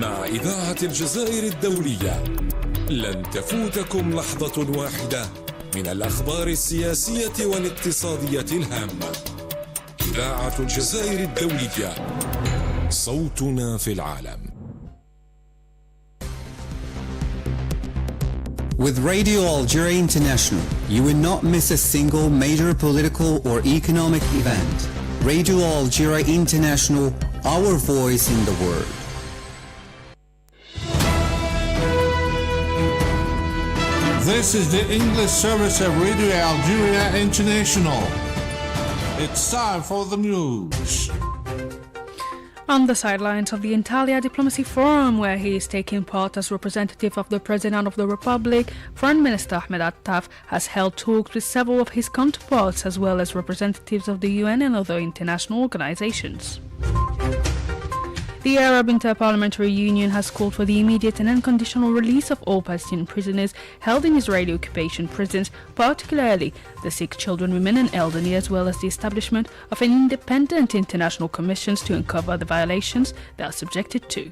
مع إذاعة الجزائر الدولية لن تفوتكم لحظة واحدة من الأخبار السياسية والاقتصادية الهامة. إذاعة الجزائر الدولية، صوتنا في العالم. With Radio Algeria International, you will not miss a single major political or economic event. Radio Algeria International, our voice in the world. This is the English service of Radio Algeria International. It's time for the news. On the sidelines of the Antalya Diplomacy Forum, where he is taking part as representative of the President of the Republic, Foreign Minister Ahmed Attaf has held talks with several of his counterparts as well as representatives of the UN and other international organizations. The Arab Inter-Parliamentary Union has called for the immediate and unconditional release of all Palestinian prisoners held in Israeli occupation prisons, particularly the sick children, women and elderly, as well as the establishment of an independent international commission to uncover the violations they are subjected to.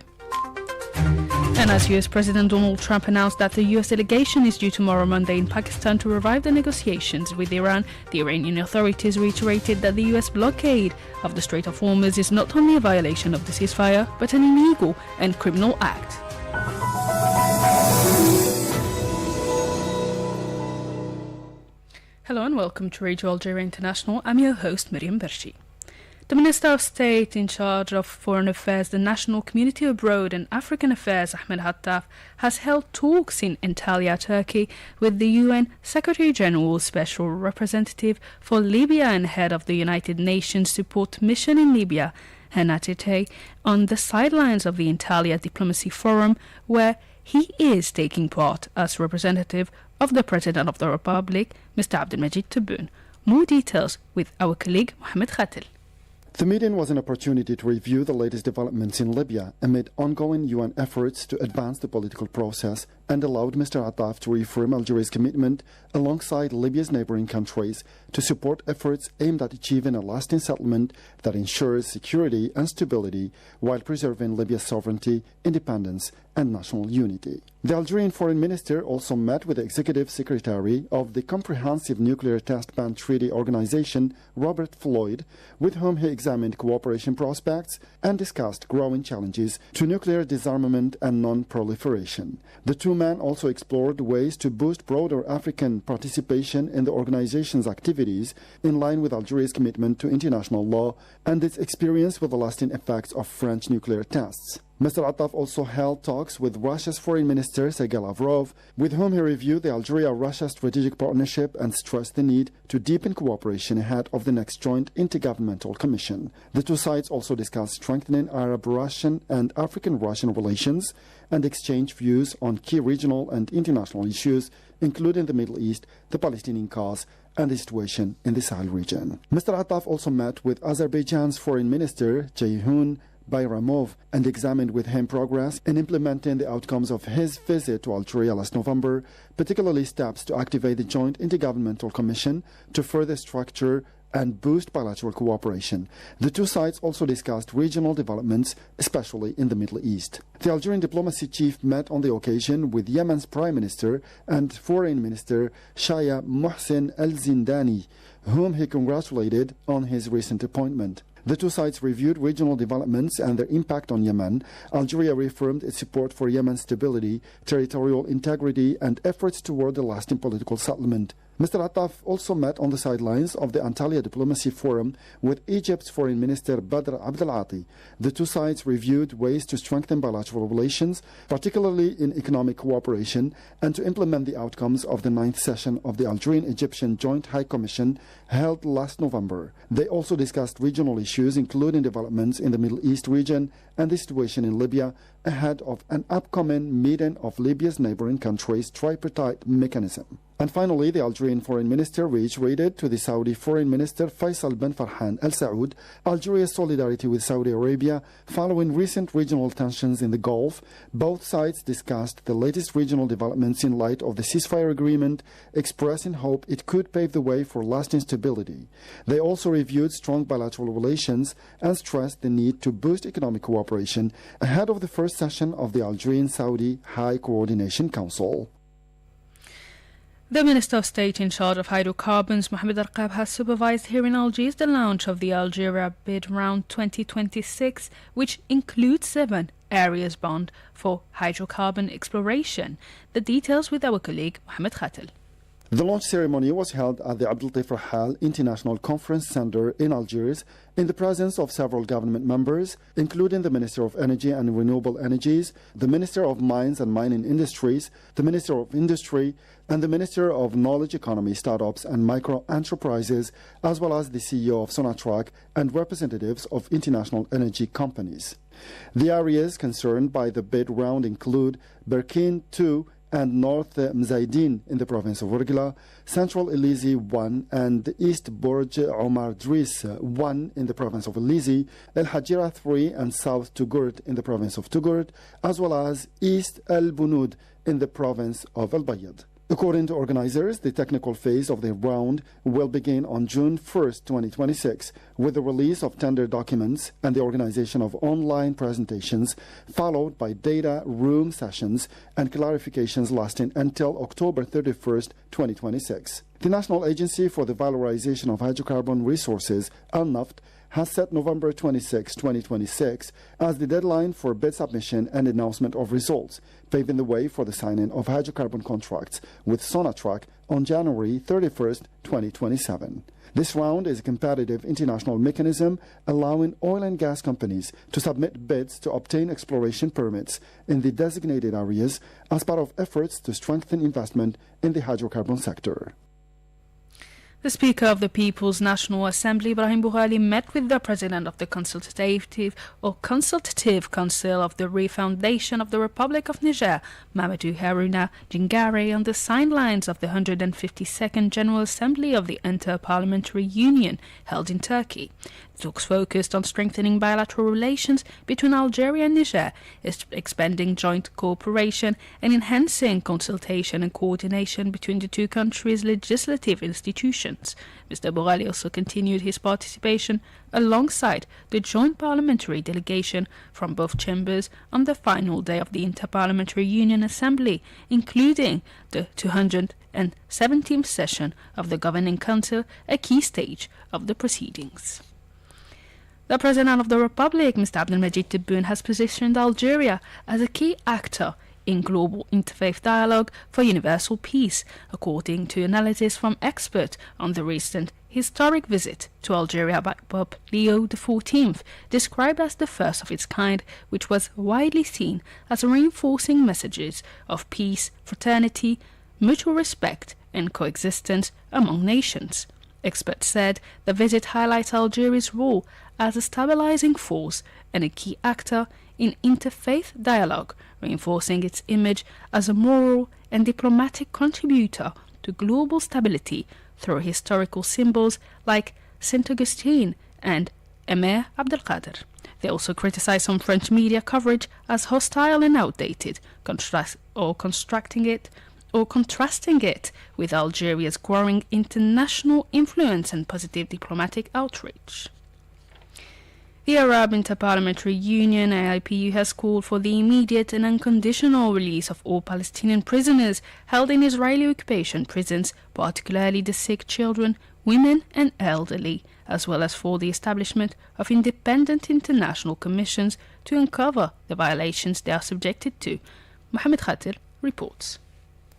And as US President Donald Trump announced that the US delegation is due tomorrow Monday in Pakistan to revive the negotiations with Iran, the Iranian authorities reiterated that the US blockade of the Strait of Hormuz is not only a violation of the ceasefire, but an illegal and criminal act. Hello and welcome to Radio Algeria International. I'm your host, Miriam Bershi. The Minister of State in charge of Foreign Affairs, the National Community Abroad and African Affairs, Ahmed Attaf, has held talks in Antalya, Turkey, with the UN Secretary-General Special Representative for Libya and head of the United Nations Support Mission in Libya, Hannah Tete, on the sidelines of the Antalya Diplomacy Forum, where he is taking part as representative of the President of the Republic, Mr. Abdelmajid Tebboune. More details with our colleague Mohamed Khatel. The meeting was an opportunity to review the latest developments in Libya amid ongoing UN efforts to advance the political process and allowed Mr. Attaf to reaffirm Algeria's commitment alongside Libya's neighboring countries to support efforts aimed at achieving a lasting settlement that ensures security and stability while preserving Libya's sovereignty, independence and national unity. The Algerian Foreign Minister also met with the Executive Secretary of the Comprehensive Nuclear Test Ban Treaty Organization, Robert Floyd, with whom he examined cooperation prospects and discussed growing challenges to nuclear disarmament and non-proliferation. The two men also explored ways to boost broader African participation in the organization's activities in line with Algeria's commitment to international law and its experience with the lasting effects of French nuclear tests. Mr. Attaf also held talks with Russia's Foreign Minister Sergei Lavrov, with whom he reviewed the Algeria-Russia strategic partnership and stressed the need to deepen cooperation ahead of the next joint intergovernmental commission. The two sides also discussed strengthening Arab-Russian and African-Russian relations and exchanged views on key regional and international issues, including the Middle East, the Palestinian cause, and the situation in the Sahel region. Mr. Attaf also met with Azerbaijan's Foreign Minister Ceyhun Bayramov and examined with him progress in implementing the outcomes of his visit to Algeria last November, particularly steps to activate the Joint Intergovernmental Commission to further structure and boost bilateral cooperation. The two sides also discussed regional developments, especially in the Middle East. The Algerian diplomacy chief met on the occasion with Yemen's Prime Minister and Foreign Minister Shaya Mohsen El-Zindani, whom he congratulated on his recent appointment. The two sides reviewed regional developments and their impact on Yemen. Algeria reaffirmed its support for Yemen's stability, territorial integrity, and efforts toward a lasting political settlement. Mr. Attaf also met on the sidelines of the Antalya Diplomacy Forum with Egypt's Foreign Minister Badr Abdelati. The two sides reviewed ways to strengthen bilateral relations, particularly in economic cooperation, and to implement the outcomes of the 9th session of the Algerian-Egyptian Joint High Commission held last November. They also discussed regional issues, including developments in the Middle East region and the situation in Libya, ahead of an upcoming meeting of Libya's neighboring countries' tripartite mechanism. And finally, the Algerian Foreign Minister reiterated to the Saudi Foreign Minister Faisal bin Farhan Al Saud Algeria's solidarity with Saudi Arabia following recent regional tensions in the Gulf. Both sides discussed the latest regional developments in light of the ceasefire agreement, expressing hope it could pave the way for lasting stability. They also reviewed strong bilateral relations and stressed the need to boost economic cooperation ahead of the first first session of the Algerian-Saudi High Coordination Council. The Minister of State in charge of hydrocarbons, Mohamed Arqab, has supervised here in Algiers the launch of the Algeria Bid Round 2026, which includes 7 areas bound for hydrocarbon exploration. The details with our colleague Mohamed Khatel. The launch ceremony was held at the Abdel Rahal International Conference Center in Algiers in the presence of several government members, including the Minister of Energy and Renewable Energies, the Minister of Mines and Mining Industries, the Minister of Industry, and the Minister of Knowledge Economy, Startups and Micro Enterprises, as well as the CEO of Sonatrach and representatives of international energy companies. The areas concerned by the bid round include Berkine 2 and North Mzaidin in the province of Urgla, Central Elizi 1 and East Burj Omar Dris 1 in the province of Elizi, El Hajira 3 and South Touggourt in the province of Touggourt, as well as East El Bunud in the province of El Bayad. According to organizers, the technical phase of the round will begin on June 1st, 2026, with the release of tender documents and the organization of online presentations, followed by data room sessions and clarifications lasting until October 31st, 2026. The National Agency for the Valorization of Hydrocarbon Resources, ALNAFT, has set November 26, 2026 as the deadline for bid submission and announcement of results, paving the way for the signing of hydrocarbon contracts with Sonatrach on January 31, 2027. This round is a competitive international mechanism allowing oil and gas companies to submit bids to obtain exploration permits in the designated areas as part of efforts to strengthen investment in the hydrocarbon sector. The Speaker of the People's National Assembly, Ibrahim Boughali, met with the President of the Consultative Council of the Refoundation of the Republic of Niger, Mamadou Harouna Djingare, on the sidelines of the 152nd General Assembly of the Inter-Parliamentary Union held in Turkey. The talks focused on strengthening bilateral relations between Algeria and Niger, expanding joint cooperation and enhancing consultation and coordination between the two countries' legislative institutions. Mr. Boughali also continued his participation alongside the joint parliamentary delegation from both chambers on the final day of the Inter-Parliamentary Union Assembly, including the 217th session of the Governing Council, a key stage of the proceedings. The President of the Republic, Mr. Abdelmajid Tebboune, has positioned Algeria as a key actor in global interfaith dialogue for universal peace, according to analysis from experts on the recent historic visit to Algeria by Pope Leo XIV, described as the first of its kind, which was widely seen as reinforcing messages of peace, fraternity, mutual respect and coexistence among nations. Experts said the visit highlights Algeria's role as a stabilizing force and a key actor in interfaith dialogue, reinforcing its image as a moral and diplomatic contributor to global stability through historical symbols like Saint Augustine and Emir Abdelkader. They also criticized some French media coverage as hostile and outdated, contrasting it with Algeria's growing international influence and positive diplomatic outreach. The Arab Inter-Parliamentary Union, AIPU, has called for the immediate and unconditional release of all Palestinian prisoners held in Israeli occupation prisons, particularly the sick children, women and elderly, as well as for the establishment of independent international commissions to uncover the violations they are subjected to. Mohamed Khatel reports.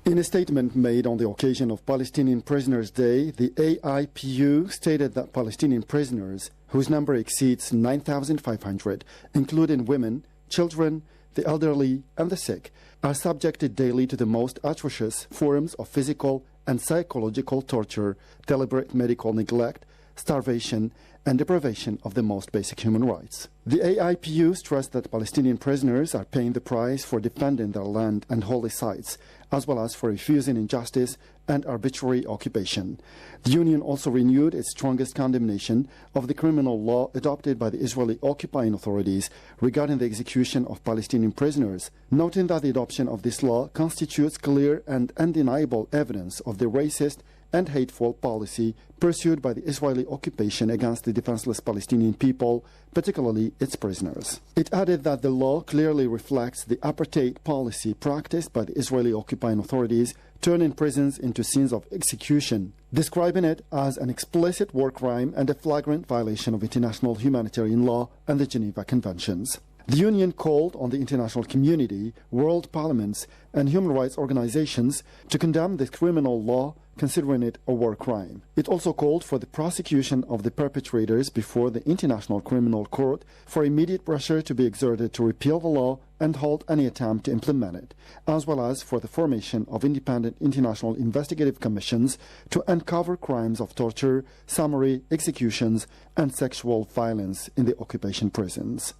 In a statement made on the occasion of Palestinian Prisoners' Day, the AIPU stated that Palestinian prisoners, whose number exceeds 9,500, including women, children, the elderly and the sick, are subjected daily to the most atrocious forms of physical and psychological torture, deliberate medical neglect, starvation, and deprivation of the most basic human rights. The AIPU stressed that Palestinian prisoners are paying the price for defending their land and holy sites, as well as for refusing injustice and arbitrary occupation. The union also renewed its strongest condemnation of the criminal law adopted by the Israeli occupying authorities regarding the execution of Palestinian prisoners, noting that the adoption of this law constitutes clear and undeniable evidence of the racist and hateful policy pursued by the Israeli occupation against the defenseless Palestinian people, particularly its prisoners. It added that the law clearly reflects the apartheid policy practiced by the Israeli occupying authorities, turning prisons into scenes of execution, describing it as an explicit war crime and a flagrant violation of international humanitarian law and the Geneva Conventions. The Union called on the international community, world parliaments, and human rights organizations to condemn this criminal law, considering it a war crime. It also called for the prosecution of the perpetrators before the International Criminal Court, for immediate pressure to be exerted to repeal the law and halt any attempt to implement it, as well as for the formation of independent international investigative commissions to uncover crimes of torture, summary executions, and sexual violence in the occupation prisons.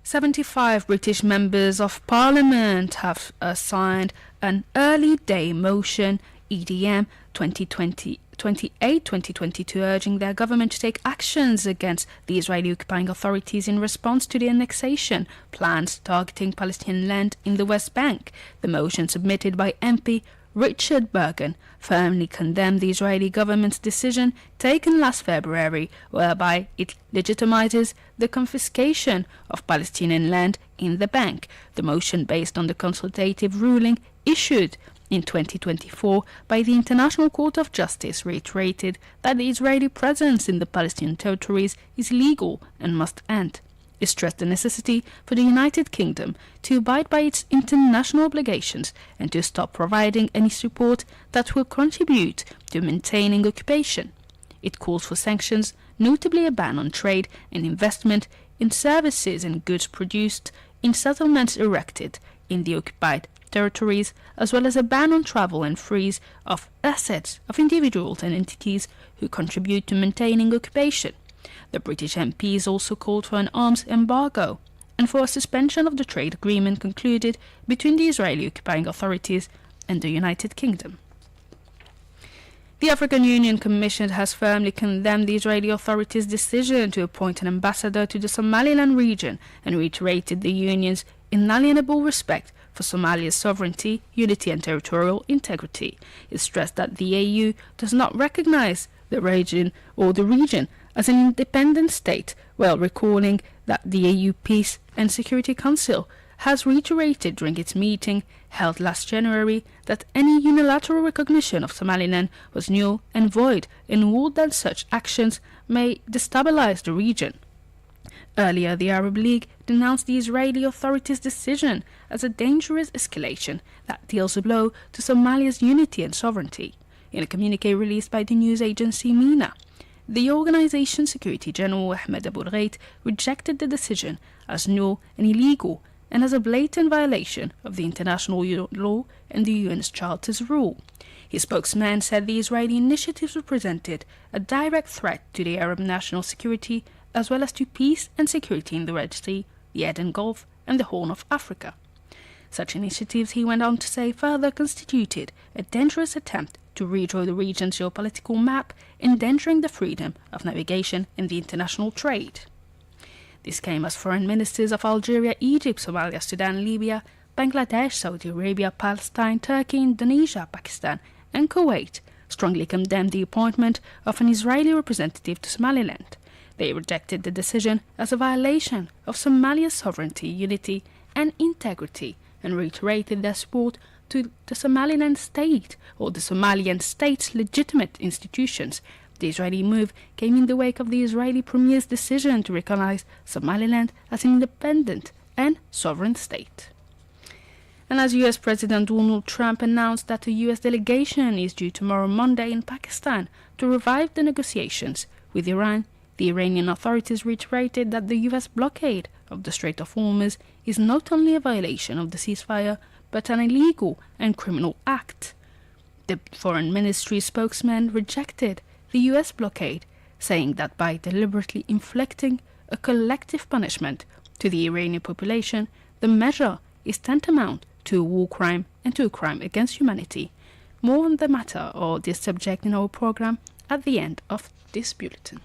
75 British members of Parliament have signed an early day motion, EDM 2028-2022, urging their government to take actions against the Israeli occupying authorities in response to the annexation plans targeting Palestinian land in the West Bank. The motion, submitted by MP Richard Bergen, firmly condemned the Israeli government's decision taken last February, whereby it legitimizes the confiscation of Palestinian land in the bank. The motion, based on the consultative ruling issued in 2024 by the International Court of Justice, reiterated that the Israeli presence in the Palestinian territories is illegal and must end. It stressed the necessity for the United Kingdom to abide by its international obligations and to stop providing any support that will contribute to maintaining occupation. It calls for sanctions, notably a ban on trade and investment in services and goods produced in settlements erected in the occupied territories, as well as a ban on travel and freeze of assets of individuals and entities who contribute to maintaining occupation. The British MPs also called for an arms embargo and for a suspension of the trade agreement concluded between the Israeli occupying authorities and the United Kingdom. The African Union Commission has firmly condemned the Israeli authorities' decision to appoint an ambassador to the Somaliland region and reiterated the Union's inalienable respect for Somalia's sovereignty, unity and territorial integrity. It stressed that the AU does not recognize the region as an independent state, while recalling that the AU Peace and Security Council has reiterated during its meeting held last January that any unilateral recognition of Somaliland was null and void and ruled that such actions may destabilize the region. Earlier, the Arab League denounced the Israeli authorities' decision as a dangerous escalation that deals a blow to Somalia's unity and sovereignty. In a communique released by the news agency MENA, the organization's Secretary General Ahmed Abu Ghait rejected the decision as null and illegal and as a blatant violation of the international law and the UN's Charter's rule. His spokesman said the Israeli initiatives represented a direct threat to the Arab national security as well as to peace and security in the Red Sea, the Aden Gulf and the Horn of Africa. Such initiatives, he went on to say, further constituted a dangerous attempt to redraw the region's geopolitical map, endangering the freedom of navigation and the international trade. This came as foreign ministers of Algeria, Egypt, Somalia, Sudan, Libya, Bangladesh, Saudi Arabia, Palestine, Turkey, Indonesia, Pakistan and Kuwait strongly condemned the appointment of an Israeli representative to Somaliland. They rejected the decision as a violation of Somalia's sovereignty, unity and integrity and reiterated their support to the Somaliland state or the Somalian state's legitimate institutions. The Israeli move came in the wake of the Israeli premier's decision to recognize Somaliland as an independent and sovereign state. And as US President Donald Trump announced that a US delegation is due tomorrow Monday in Pakistan to revive the negotiations with Iran, the Iranian authorities reiterated that the US blockade of the Strait of Hormuz is not only a violation of the ceasefire, but an illegal and criminal act. The Foreign Ministry spokesman rejected the US blockade, saying that by deliberately inflicting a collective punishment to the Iranian population, the measure is tantamount to a war crime and to a crime against humanity. More on the matter or this subject in our program at the end of this bulletin.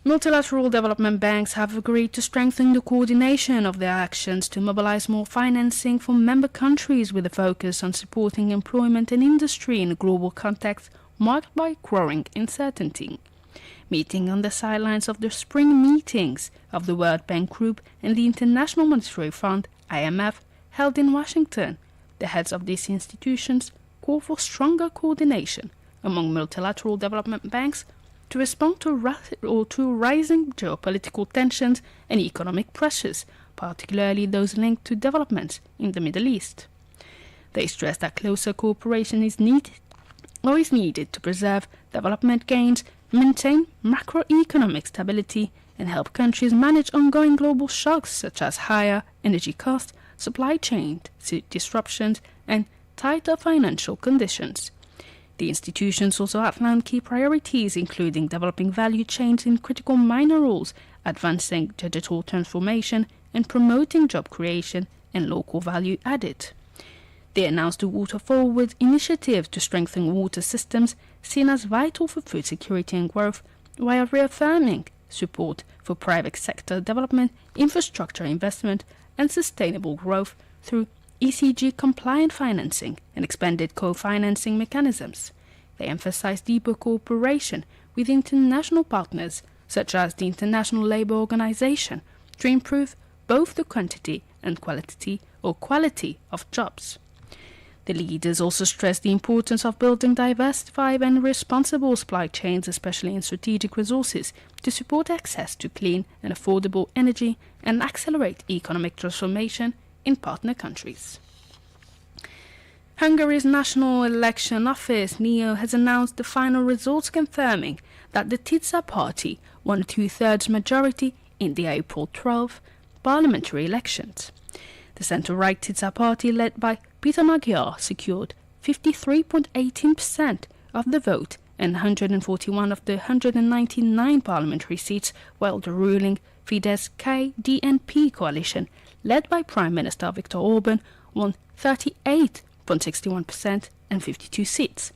Multilateral development banks have agreed to strengthen the coordination of their actions to mobilize more financing from member countries with a focus on supporting employment and industry in a global context marked by growing uncertainty. Meeting on the sidelines of the spring meetings of the World Bank Group and the International Monetary Fund, IMF, held in Washington, the heads of these institutions call for stronger coordination among multilateral development banks to respond to rising geopolitical tensions and economic pressures, particularly those linked to developments in the Middle East. They stress that closer cooperation is needed to preserve development gains, maintain macroeconomic stability, and help countries manage ongoing global shocks such as higher energy costs, supply chain disruptions, and tighter financial conditions. The institutions also outlined key priorities, including developing value chains in critical minerals, advancing digital transformation, and promoting job creation and local value added. They announced the Water Forward initiative to strengthen water systems seen as vital for food security and growth, while reaffirming support for private sector development, infrastructure investment, and sustainable growth through ECG-compliant financing and expanded co-financing mechanisms. They emphasize deeper cooperation with international partners, such as the International Labour Organization, to improve both the quantity and quality of jobs. The leaders also stressed the importance of building diversified and responsible supply chains, especially in strategic resources, to support access to clean and affordable energy and accelerate economic transformation in partner countries. Hungary's National Election Office, NEO, has announced the final results confirming that the Tisza party won a two-thirds majority in the April 12 parliamentary elections. The centre-right Tisza party, led by Peter Magyar, secured 53.18% of the vote and 141 of the 199 parliamentary seats, while the ruling Fidesz-KDNP coalition, led by Prime Minister Viktor Orban, won 38.61% and 52 seats.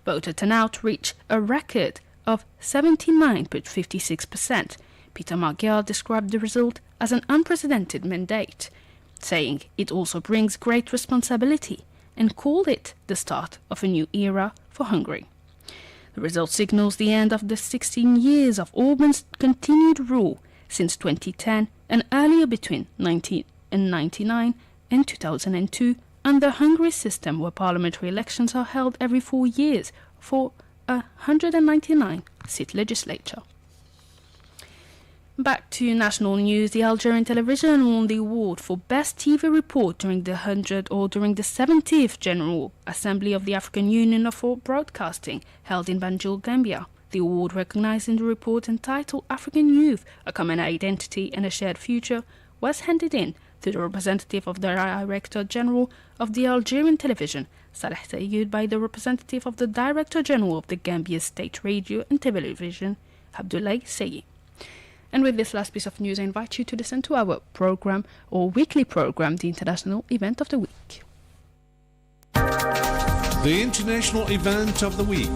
Voter turnout reached a record of 79.56%. Peter Magyar described the result as an unprecedented mandate, saying it also brings great responsibility, and called it the start of a new era for Hungary. The result signals the end of the 16 years of Orban's continued rule since 2010 and earlier between 1999 and 2002, under Hungary's system where parliamentary elections are held every 4 years for a 199-seat legislature. Back to national news, the Algerian television won the award for Best TV Report during the 70th General Assembly of the African Union for Broadcasting, held in Banjul, Gambia. The award, recognizing the report entitled African Youth, A Common Identity and a Shared Future, was handed in to the representative of the Director General of the Algerian television, Saleh Sayoud, by the representative of the Director General of the Gambia State Radio and Television, Abdoulaye Seye. And with this last piece of news, I invite you to listen to our program, or weekly program, the International Event of the Week. The International Event of the Week.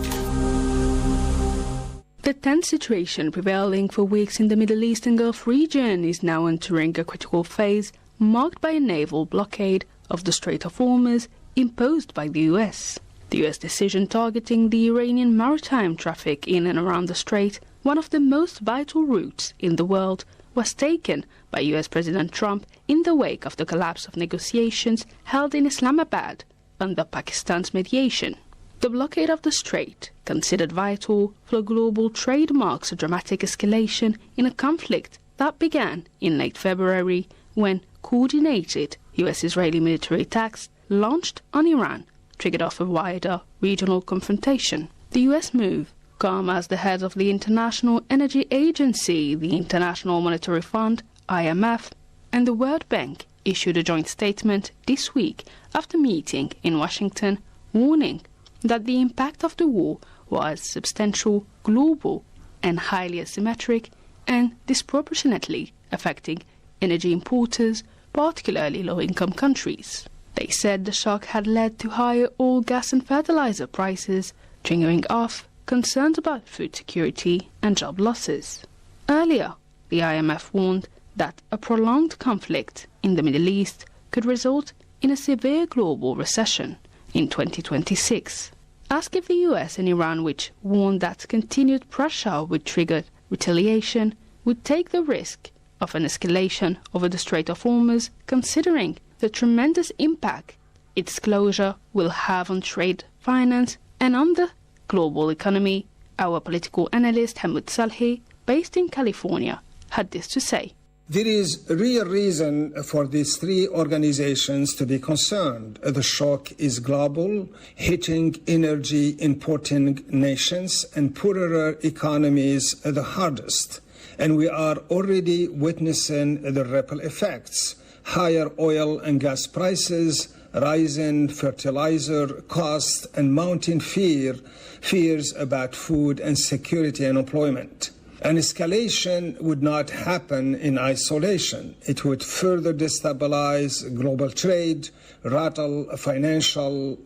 The tense situation prevailing for weeks in the Middle East and Gulf region is now entering a critical phase, marked by a naval blockade of the Strait of Hormuz imposed by the US. The US decision targeting the Iranian maritime traffic in and around the strait, one of the most vital routes in the world, was taken by US President Trump in the wake of the collapse of negotiations held in Islamabad under Pakistan's mediation. The blockade of the strait, considered vital for global trade, marks a dramatic escalation in a conflict that began in late February when coordinated US-Israeli military attacks launched on Iran triggered off a wider regional confrontation. The US move come as the heads of the International Energy Agency, the International Monetary Fund, IMF, and the World Bank issued a joint statement this week after meeting in Washington, warning that the impact of the war was substantial, global, and highly asymmetric, and disproportionately affecting energy importers, particularly low-income countries. They said the shock had led to higher oil, gas, and fertilizer prices, triggering off concerns about food security and job losses. Earlier, the IMF warned that a prolonged conflict in the Middle East could result in a severe global recession in 2026. Asked if the US and Iran, which warned that continued pressure would trigger retaliation, would take the risk of an escalation over the Strait of Hormuz, considering the tremendous impact its closure will have on trade, finance, and on the global economy, our political analyst Hamoud Salhi, based in California, had this to say. There is a real reason for these three organizations to be concerned. The shock is global, hitting energy importing nations and poorer economies the hardest. And we are already witnessing the ripple effects. Higher oil and gas prices, rising fertilizer costs, and mounting fears about food and security and employment. An escalation would not happen in isolation. It would further destabilize global trade, rattle financial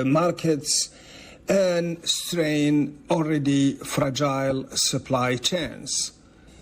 markets, and strain already fragile supply chains.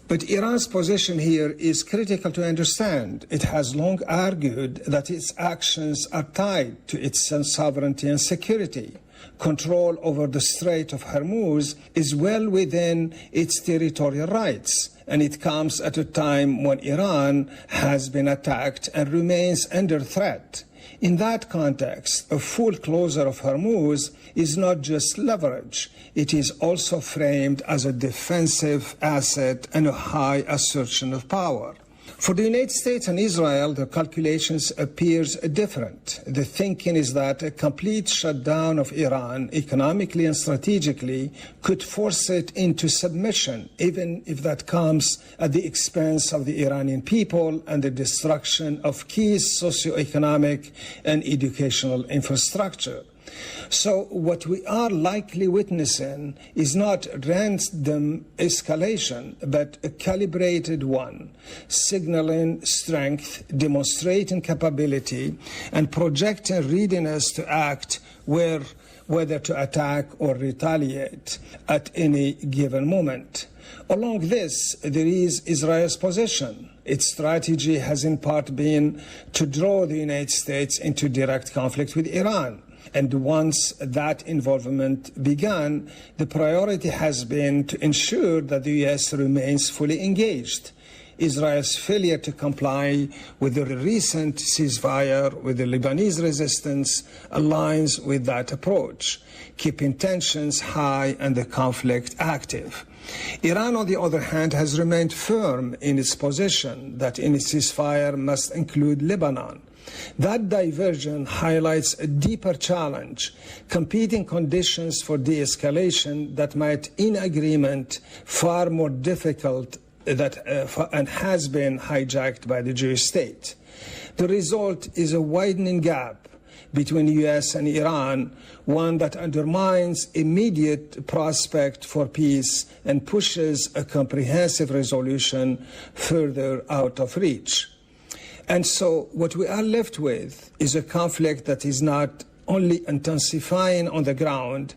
But Iran's position here is critical to understand. It has long argued that its actions are tied to its sovereignty and security. Control over the Strait of Hormuz is well within its territorial rights, and it comes at a time when Iran has been attacked and remains under threat. In that context, a full closure of Hormuz is not just leverage, it is also framed as a defensive asset and a high assertion of power. For the United States and Israel, the calculations appears different. The thinking is that a complete shutdown of Iran, economically and strategically, could force it into submission, even if that comes at the expense of the Iranian people and the destruction of key socioeconomic and educational infrastructure. So what we are likely witnessing is not random escalation, but a calibrated one, signaling strength, demonstrating capability, and projecting readiness to act whether to attack or retaliate at any given moment. Along this, there is Israel's position. Its strategy has in part been to draw the United States into direct conflict with Iran. And once that involvement began, the priority has been to ensure that the U.S. remains fully engaged. Israel's failure to comply with the recent ceasefire with the Lebanese resistance aligns with that approach, keeping tensions high and the conflict active. Iran, on the other hand, has remained firm in its position that any ceasefire must include Lebanon. That diversion highlights a deeper challenge, competing conditions for de-escalation that might, in agreement, far more difficult and has been hijacked by the Jewish state. The result is a widening gap between the U.S. and Iran, one that undermines immediate prospect for peace and pushes a comprehensive resolution further out of reach. And so what we are left with is a conflict that is not only intensifying on the ground,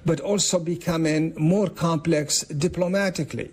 but also becoming more complex diplomatically,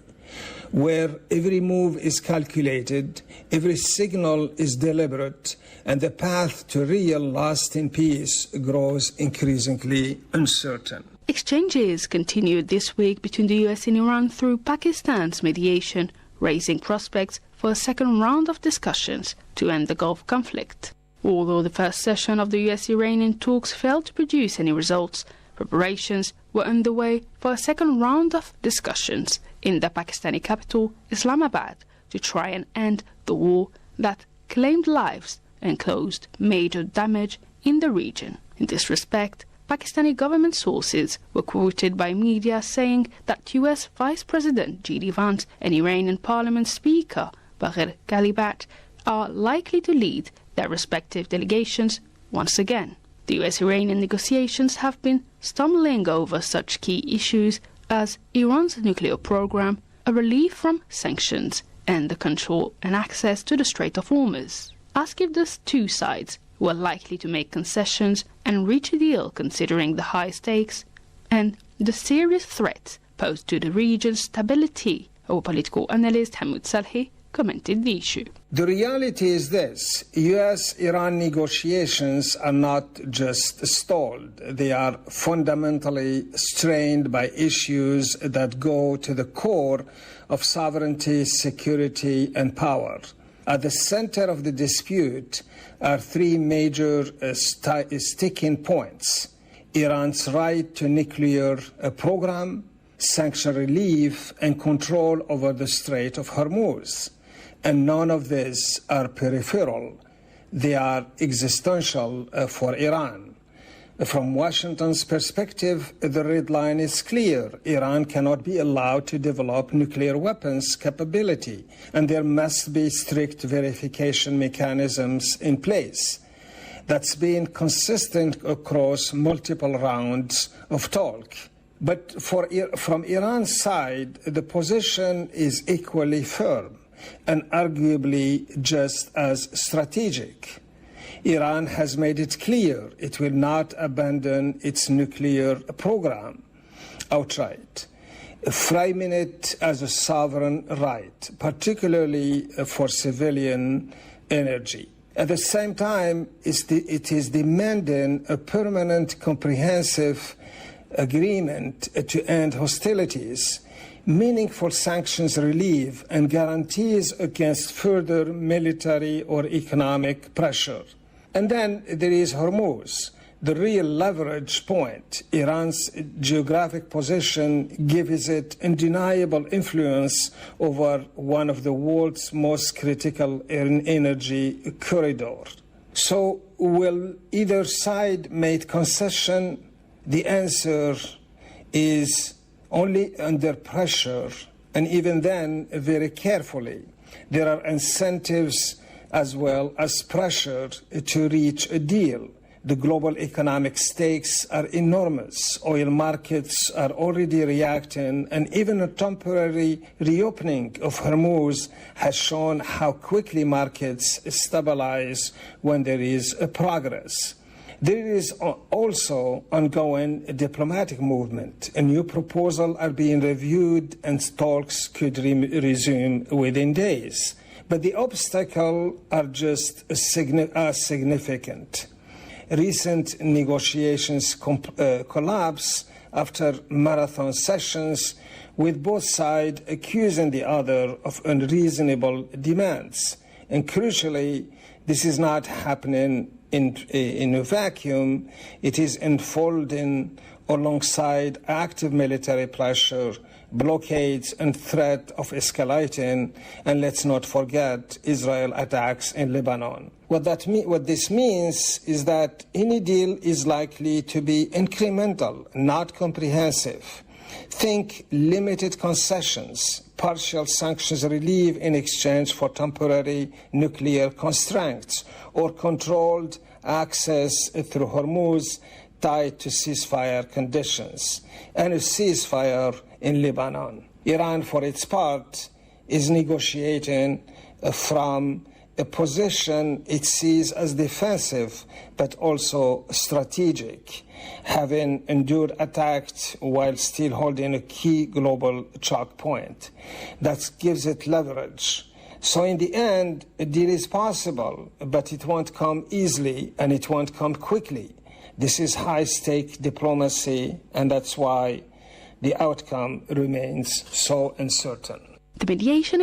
where every move is calculated, every signal is deliberate, and the path to real lasting peace grows increasingly uncertain. Exchanges continued this week between the US and Iran through Pakistan's mediation, raising prospects for a second round of discussions to end the Gulf conflict. Although the first session of the US-Iranian talks failed to produce any results, preparations were underway for a second round of discussions in the Pakistani capital, Islamabad, to try and end the war that claimed lives and caused major damage in the region. In this respect, Pakistani government sources were quoted by media saying that US Vice President J.D. Vance and Iranian Parliament Speaker Bagher Ghalibat are likely to lead their respective delegations once again. The US-Iranian negotiations have been stumbling over such key issues as Iran's nuclear program, a relief from sanctions, and the control and access to the Strait of Hormuz. Asked if the two sides were likely to make concessions and reach a deal considering the high stakes and the serious threats posed to the region's stability Our political analyst Hamoud Salhi commented the issue. The reality is this: US-Iran negotiations are not just stalled. They are fundamentally strained by issues that go to the core of sovereignty, security, and power. At the center of the dispute are three major sticking points: Iran's right to nuclear program, sanction relief, and control over the Strait of Hormuz. And none of these are peripheral. They are existential for Iran. From Washington's perspective, the red line is clear. Iran cannot be allowed to develop nuclear weapons capability, and there must be strict verification mechanisms in place. That's been consistent across multiple rounds of talk. But from Iran's side, the position is equally firm and arguably just as strategic. Iran has made it clear it will not abandon its nuclear program outright, framing it as a sovereign right, particularly for civilian energy. At the same time, it is demanding a permanent, comprehensive agreement to end hostilities, meaningful sanctions relief, and guarantees against further military or economic pressure. And then there is Hormuz, the real leverage point. Iran's geographic position gives it undeniable influence over one of the world's most critical energy corridors. So will either side make concession? The answer is only under pressure, and even then very carefully. There are incentives as well as pressure to reach a deal. The global economic stakes are enormous. Oil markets are already reacting, and even a temporary reopening of Hormuz has shown how quickly markets stabilize when there is a progress. There is also ongoing diplomatic movement. A new proposal are being reviewed and talks could resume within days. But the obstacles are just as significant. Recent negotiations collapse after marathon sessions, with both sides accusing the other of unreasonable demands. And crucially, this is not happening in a vacuum. It is unfolding alongside active military pressure, blockades, and threat of escalating, and let's not forget Israel attacks in Lebanon. What this means is that any deal is likely to be incremental, not comprehensive. Think limited concessions, partial sanctions relief in exchange for temporary nuclear constraints, or controlled access through Hormuz tied to ceasefire conditions, and a ceasefire in Lebanon. Iran, for its part, is negotiating from a position it sees as defensive but also strategic, having endured attacks while still holding a key global choke point. That gives it leverage. So in the end, a deal is possible, but it won't come easily and it won't come quickly. This is high-stake diplomacy, and that's why the outcome remains so uncertain. The mediation